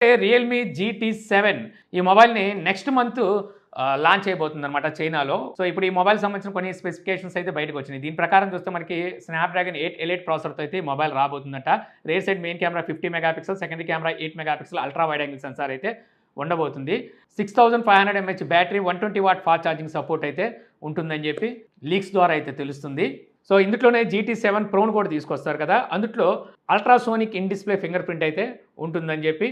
Realme GT7 ఈ మొబైల్‌ని next month launch చేయబోతుందనమాట చైనాలో. సో, ఇప్పుడు ఈ మొబైల్ సంబంధించిన కొన్ని స్పెసిఫికేషన్స్ అయితే బయటకొచ్చినాయి. దీని ప్రకారం చూస్తే మనకి స్నాప్‌డ్రాగన్ 8 ఎలైట్ ప్రాసెసర్‌తో అయితే ఈ మొబైల్ రాబోతుందట. Rear side main camera 50 megapixel, secondary camera 8 megapixel ultra wide angle sensor అయితే ఉండబోతుంది. 6500 MH battery, 120 watt fast charging support అయితే ఉంటుందని చెప్పి లీక్స్ ద్వారా అయితే తెలుస్తుంది. సో, ఇందులోనే GT7 ప్రోను కూడా తీసుకొస్తారు కదా! అందుట్లో ultrasonic in display finger print అయితే ఉంటుందని చెప్పి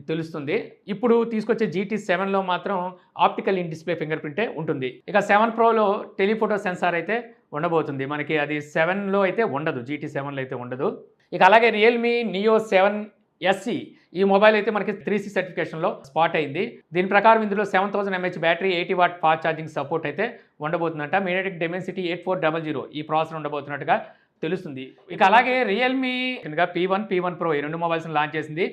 తెలుస్తుంది. ఇప్పుడు తీసుకొచ్చే GT7లో మాత్రం ఆప్టికల్ ఇన్ డిస్‌ప్లే ఫింగర్ ప్రింటే ఉంటుంది. ఇక 7 ప్రోలో టెలిఫోటో సెన్సార్ అయితే ఉండబోతుంది. మనకి అది 7లో అయితే ఉండదు. GT7లో అయితే ఉండదు. ఇక అలాగే రియల్‌మీ నియో 7 SE ఈ మొబైల్ అయితే మనకి 3C సర్టిఫికేషన్‌లో స్పాట్ అయింది. దీని ప్రకారం ఇందులో 7000 mAh battery, 80 watt fast charging support అయితే ఉండబోతుందంట. మీడియాటెక్ డైమెన్సిటీ 8400 ఈ ప్రాసెసర్ ఉండబోతున్నట్టుగా తెలుస్తుంది. ఇక అలాగే రియల్‌మీ P1 Pro ఈ 2 మొబైల్స్‌ని లాంచ్ చేసింది.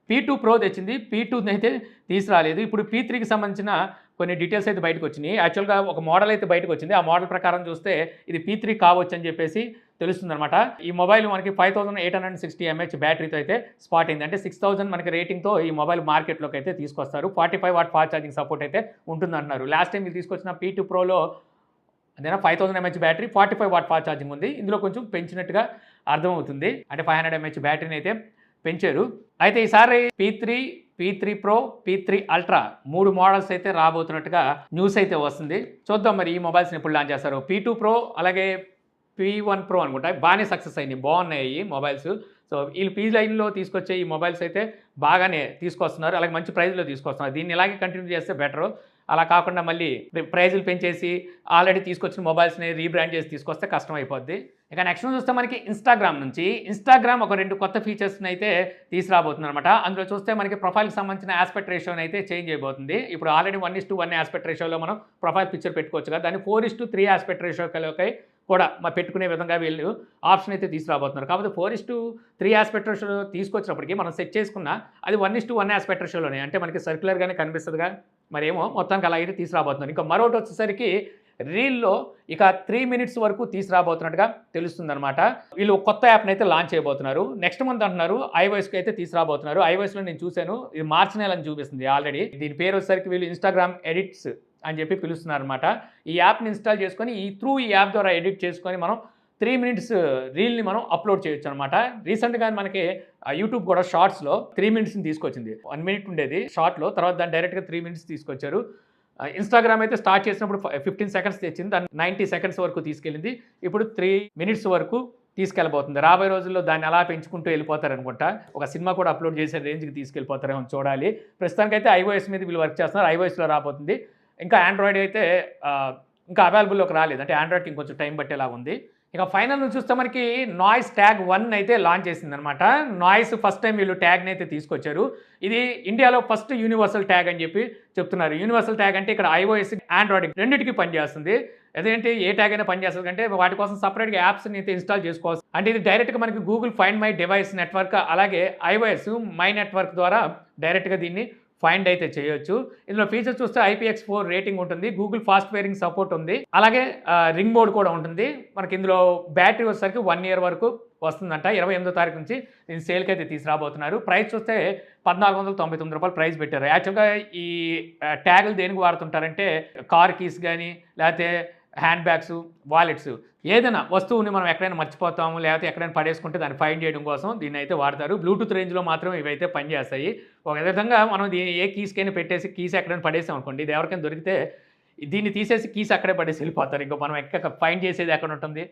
P2 Pro తెచ్చింది. P2 అయితే తీసుకురాలేదు. ఇప్పుడు P3కి సంబంధించిన కొన్ని డీటెయిల్స్ అయితే బయటకొచ్చినాయి. యాక్చువల్‌గా ఒక మోడల్ అయితే బయటకొచ్చింది. ఆ మోడల్ ప్రకారం చూస్తే ఇది P3 కావచ్చు అని చెప్పేసి తెలుస్తుందనమాట. ఈ మొబైల్ మనకి 5860 ఎంహెచ్ బ్యాటరీతో అయితే స్పాట్ అయింది. అంటే 6000 మనకి రేటింగ్‌తో ఈ మొబైల్ మార్కెట్‌లోకి అయితే తీసుకొస్తారు. 45 వాట్ ఫాస్ట్ ఛార్జింగ్ సపోర్ట్ అయితే ఉంటుందంటున్నారు. లాస్ట్ టైం వీళ్ళు తీసుకొచ్చిన P2 Proలో అదేనా 5000 mAh battery, 45 watt fast charging ఉంది. ఇందులో కొంచెం పెంచినట్టుగా అర్థమవుతుంది. అంటే 500 ఎంహెచ్ బ్యాటరీని అయితే పెంచారు. అయితే ఈసారి P3 Pro, P3 ultra 3 models అయితే రాబోతున్నట్టుగా న్యూస్ అయితే వస్తుంది. చూద్దాం మరి ఈ మొబైల్స్‌ని ఎప్పుడు లాంచ్ చేస్తారో. P2 Pro అలాగే P1 Pro అనుకుంటా బాగానే సక్సెస్ అయినాయి. బాగున్నాయి ఈ మొబైల్స్. సో, వీళ్ళు P లైన్‌లో తీసుకొచ్చే ఈ మొబైల్స్ అయితే బాగానే తీసుకొస్తున్నారు. అలాగే మంచి ప్రైస్‌లో తీసుకొస్తున్నారు. దీన్ని ఇలాగే కంటిన్యూ చేస్తే బెటరు. అలా కాకుండా మళ్ళీ ప్రైజులు పెంచేసి ఆల్రెడీ తీసుకొచ్చిన మొబైల్స్‌ని రీబ్రాండ్ చేసి తీసుకొస్తే కష్టం అయిపోద్ది. ఇక నెక్స్ట్ చూస్తే మనకి ఇన్‌స్టాగ్రామ్ ఒక 2 కొత్త ఫీచర్స్‌ని అయితే తీసుకురాబోతుందనమాట. అందులో చూస్తే మనకి ప్రొఫైల్‌కి సంబంధించిన యాస్పెక్ట్ రేషియోని అయితే చేంజ్ చేయబోతుంది. ఇప్పుడు ఆల్రెడీ 1:1 యాస్పెక్ట్ రేషియోలో మనం ప్రొఫైల్ పిక్చర్ పెట్టుకోవచ్చు కదా! దాన్ని 4:3 యాస్పెక్ట్ రేషియోలోకి కూడా పెట్టుకునే విధంగా వీళ్ళు ఆప్షన్ అయితే తీసుకురాబోతున్నారు. కాకపోతే 4:3 యాస్పెక్ట్ రేషియోలో తీసుకొచ్చినప్పటికి మనం సెట్ చేసుకున్న అది 1:1 యాస్పెక్ట్ రేషియోలోనే. అంటే మనకి సర్క్యులర్‌గానే కనిపిస్తదిగా. మరేమో మొత్తానికి అలా అయితే తీసుకురాబోతున్నారు. ఇంకా మరొకటి వచ్చేసరికి రీల్‌లో ఇక 3 మినిట్స్ వరకు తీసుకురాబోతున్నట్టుగా తెలుస్తుందనమాట. వీళ్ళు కొత్త యాప్‌ని అయితే లాంచ్ చేయబోతున్నారు. నెక్స్ట్ మంత్ అంటున్నారు. ఐఓఎస్‌కి అయితే తీసుకురాబోతున్నారు. ఐఓఎస్‌లో నేను చూసాను. ఇది మార్చి నెల అని చూపిస్తుంది ఆల్రెడీ. దీని పేరు వచ్చేసరికి వీళ్ళు ఇన్‌స్టాగ్రామ్ ఎడిట్స్ అని చెప్పి పిలుస్తున్నారనమాట. ఈ యాప్‌ని ఇన్‌స్టాల్ చేసుకొని ఈ యాప్ ద్వారా ఎడిట్ చేసుకొని మనం 3 మినిట్స్ రీల్‌ని మనం అప్‌లోడ్ చేయొచ్చనమాట. రీసెంట్‌గా మనకి యూట్యూబ్ కూడా షార్ట్స్‌లో 3 మినిట్స్‌ని తీసుకొచ్చింది. 1 మినిట్ ఉండేది షార్ట్‌లో. తర్వాత దాన్ని డైరెక్ట్‌గా 3 మినిట్స్ తీసుకొచ్చారు. ఇన్‌స్టాగ్రామ్ అయితే స్టార్ట్ చేసినప్పుడు 15 సెకండ్స్ తెచ్చింది. దాన్ని 90 సెకండ్స్ వరకు తీసుకెళ్ళింది. ఇప్పుడు 3 మినిట్స్ వరకు తీసుకెళ్ళబోతుంది. రాబోయే రోజుల్లో దాన్ని అలా పెంచుకుంటూ వెళ్ళిపోతారనుకుంటా. ఒక సినిమా కూడా అప్‌లోడ్ చేసే రేంజ్‌కి తీసుకెళ్ళిపోతారేమో చూడాలి. ప్రస్తుతానికైతే ఐఓఎస్ మీద వీళ్ళు వర్క్ చేస్తున్నారు. ఐఓఎస్‌లో రాబోతుంది. ఇంకా ఆండ్రాయిడ్ అయితే ఇంకా అవైలబుల్‌లోకి రాలేదు. అంటే ఆండ్రాయిడ్‌కి ఇంకొంచెం టైం పట్టేలాగా ఉంది. ఇక ఫైనల్‌గా చూస్తే మనకి నాయిస్ ట్యాగ్ 1 అయితే లాంచ్ చేసిందనమాట. నాయిస్ ఫస్ట్ టైం వీళ్ళు ట్యాగ్‌ని అయితే తీసుకొచ్చారు. ఇది ఇండియాలో ఫస్ట్ యూనివర్సల్ ట్యాగ్ అని చెప్పి చెప్తున్నారు. యూనివర్సల్ ట్యాగ్ అంటే ఇక్కడ ఐఓఎస్, ఆండ్రాయిడ్ రెండిటికి పనిచేస్తుంది. అదేంటి ఏ ట్యాగ్ అయినా పనిచేస్తుంది అంటే వాటి కోసం సెపరేట్‌గా యాప్స్‌ని అయితే ఇన్‌స్టాల్ చేసుకోవాలి. అంటే ఇది డైరెక్ట్‌గా మనకి Google find my device network అలాగే ఐఓఎస్ మై నెట్వర్క్ ద్వారా డైరెక్ట్‌గా దీన్ని ఫైండ్ అయితే చేయొచ్చు. ఇందులో ఫీచర్స్ చూస్తే IPX4 రేటింగ్ ఉంటుంది. గూగుల్ ఫాస్ట్ వేరింగ్ సపోర్ట్ ఉంది. అలాగే రింగ్ మోడ్ కూడా ఉంటుంది. మనకి ఇందులో బ్యాటరీ వచ్చేసరికి 1 ఇయర్ వరకు వస్తుందంట. 28వ తారీఖు నుంచి దీన్ని సేల్‌కి అయితే తీసుకురాబోతున్నారు. ప్రైస్ చూస్తే రూ. 1499 ప్రైస్ పెట్టారు. యాక్చువల్‌గా ఈ ట్యాగులు దేనికి వాడుతుంటారంటే కార్ కీస్ గానీ లేకపోతే హ్యాండ్ బ్యాగ్స్, వాలెట్స్ ఏదైనా వస్తువుని మనం ఎక్కడైనా మర్చిపోతాము లేకపోతే ఎక్కడైనా పడేసుకుంటే దాన్ని ఫైండ్ చేయడం కోసం దీన్ని అయితే వాడతారు. బ్లూటూత్ రేంజ్‌లో మాత్రం ఇవైతే పనిచేస్తాయి. ఒక విధంగా మనం ఏ కీస్‌కైనా పెట్టేసి కీస్ ఎక్కడైనా పడేసాం అనుకోండి, ఇది ఎవరికైనా దొరికితే దీన్ని తీసేసి కీస్ అక్కడే పడేసి వెళ్ళిపోతారు. ఇంక మనం ఫైండ్ చేసేది ఎక్కడ ఉంటుంది?